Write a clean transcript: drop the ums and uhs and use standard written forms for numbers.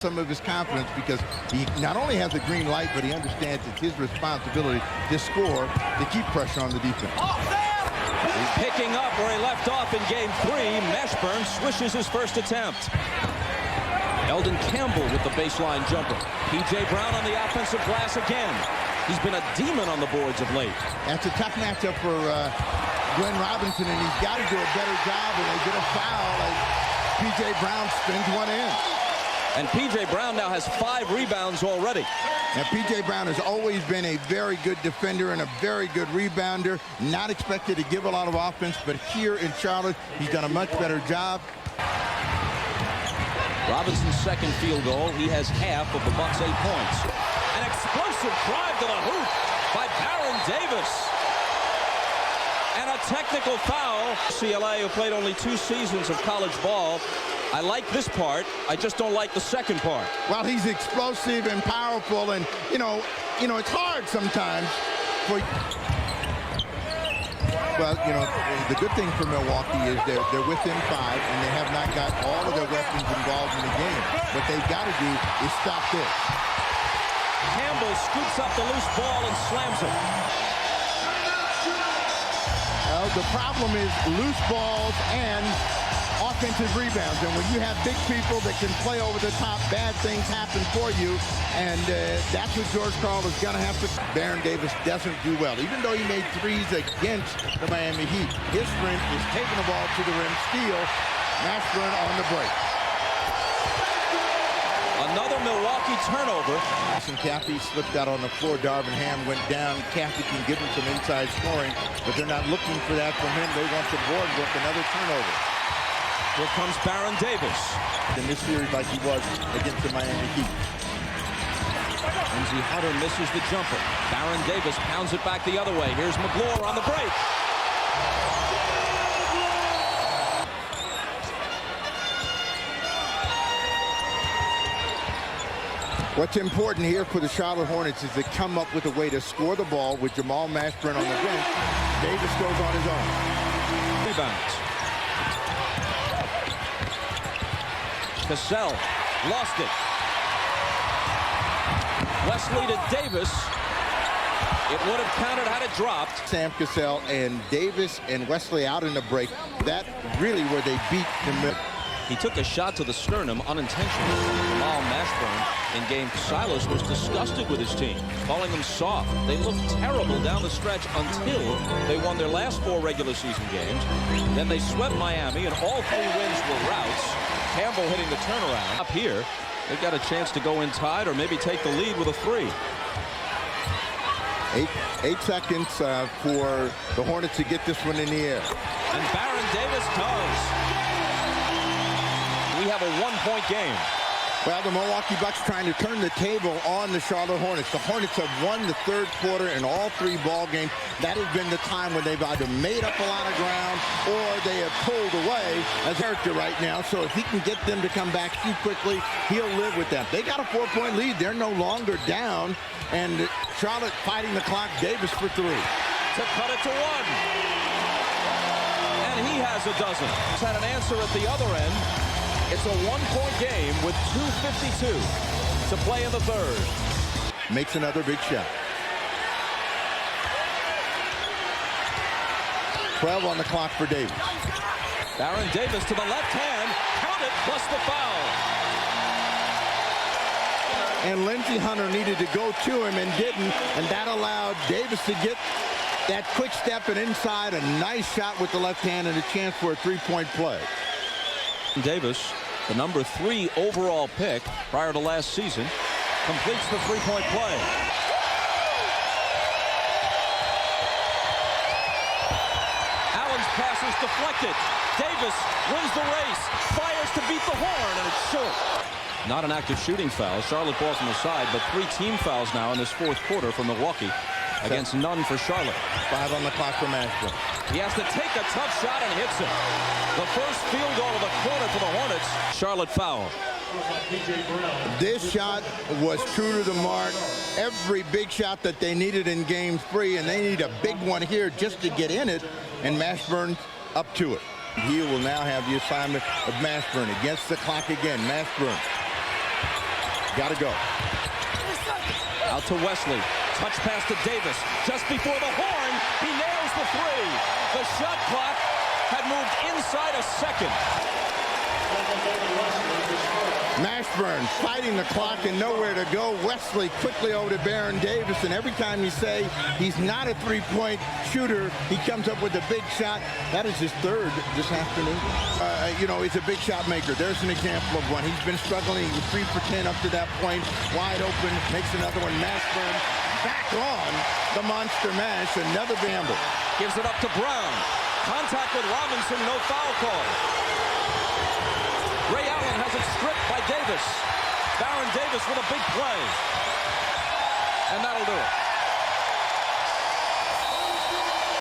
some of his confidence because he not only has a green light, but he understands it's his responsibility to score, to keep pressure on the defense. He's picking up where he left off in game 3. Mashburn swishes his first attempt. Eldon Campbell with the baseline jumper. P.J. Brown on the offensive glass again. He's been a demon on the boards of late. That's a tough matchup for Glenn Robinson, and he's got to do a better job when they get a foul as P.J. Brown spins one in. And P.J. Brown now has 5 rebounds already. Now, P.J. Brown has always been a very good defender and a very good rebounder. Not expected to give a lot of offense, but here in Charlotte, he's done a much better job. Robinson's second field goal. He has half of the Bucks' 8 points. An explosive drive to the hoop by Baron Davis. And a technical foul. CLA, who played only 2 seasons of college ball. I like this part. I just don't like the second part. Well, he's explosive and powerful, and you know, it's hard sometimes for. Well, the good thing for Milwaukee is they're within 5, and they have not got all of their weapons involved in the game. What they've got to do is stop this. Campbell scoops up the loose ball and slams it. Well, the problem is loose balls and offensive rebounds, and when you have big people that can play over the top, bad things happen for you, and that's what George Karl is going to have to. Baron Davis doesn't do well, even though he made 3s against the Miami Heat. His strength is taking the ball to the rim, steal, Mashburn on the break. Another Milwaukee turnover. And Caffey slipped out on the floor. Darvin Ham went down. Caffey can give him some inside scoring, but they're not looking for that from him. They want the board with another turnover. Here comes Baron Davis. In this series like he was against the Miami Heat. Lindsey Hunter misses the jumper. Baron Davis pounds it back the other way. Here's McGlure on the break. What's important here for the Charlotte Hornets is to come up with a way to score the ball with Jamal Mashburn on the bench. Davis goes on his own. Rebounds. Cassell lost it. Wesley to Davis. It would have counted had it dropped. Sam Cassell and Davis and Wesley out in the break. That really where they beat the middle. He took a shot to the sternum unintentionally. Jamal Mashburn in game. Silas was disgusted with his team, calling them soft. They looked terrible down the stretch until they won their last 4 regular season games. Then they swept Miami, and all 3 wins were routs. Campbell hitting the turnaround. Up here, they've got a chance to go in tied or maybe take the lead with a 3. 8 seconds for the Hornets to get this one in the air. And Baron Davis does. We have a 1-point game. Well, the Milwaukee Bucks trying to turn the table on the Charlotte Hornets. The Hornets have won the 3rd quarter in all 3 ball games. That has been the time when they've either made up a lot of ground or they have pulled away as character right now. So if he can get them to come back too quickly, he'll live with them. They got a 4-point lead. They're no longer down. And Charlotte fighting the clock. Davis for 3. To cut it to 1. And he has a dozen. He's had an answer at the other end. It's a 1-point game with 2:52 to play in the 3rd. Makes another big shot. 12 on the clock for Davis. Baron Davis to the left hand. Count it, plus the foul. And Lindsey Hunter needed to go to him and didn't, and that allowed Davis to get that quick step and inside. A nice shot with the left hand and a chance for a 3-point play. Davis, the number 3 overall pick prior to last season, completes the 3-point play. Allen's pass is deflected. Davis wins the race, fires to beat the horn, and it's short. Not an active shooting foul. Charlotte ball from the side, but 3 team fouls now in this 4th quarter for Milwaukee against none for Charlotte. 5 on the clock for Mashburn. He has to take a tough shot and hits it. The first field goal of the quarter for the Hornets. Charlotte foul. This shot was true to the mark. Every big shot that they needed in game 3, and they need a big one here just to get in it, and Mashburn up to it. He will now have the assignment of Mashburn against the clock again. Mashburn Got to go. Out to Wesley. Touch pass to Davis. Just before the horn, he nails the three. The shot clock had moved inside a second. Mashburn fighting the clock and nowhere to go. Wesley quickly over to Baron Davis, and every time you say he's not a three-point shooter, he comes up with a big shot. That is his third this afternoon. He's a big shot maker. There's an example of one. He's been struggling. He was 3 for 10 up to that point. Wide open, makes another one. Mashburn back on the Monster Mash. Another gamble. Gives it up to Brown. Contact with Robinson, no foul call. Ray Allen has it stripped by Davis. Baron Davis with a big play. And that'll do it.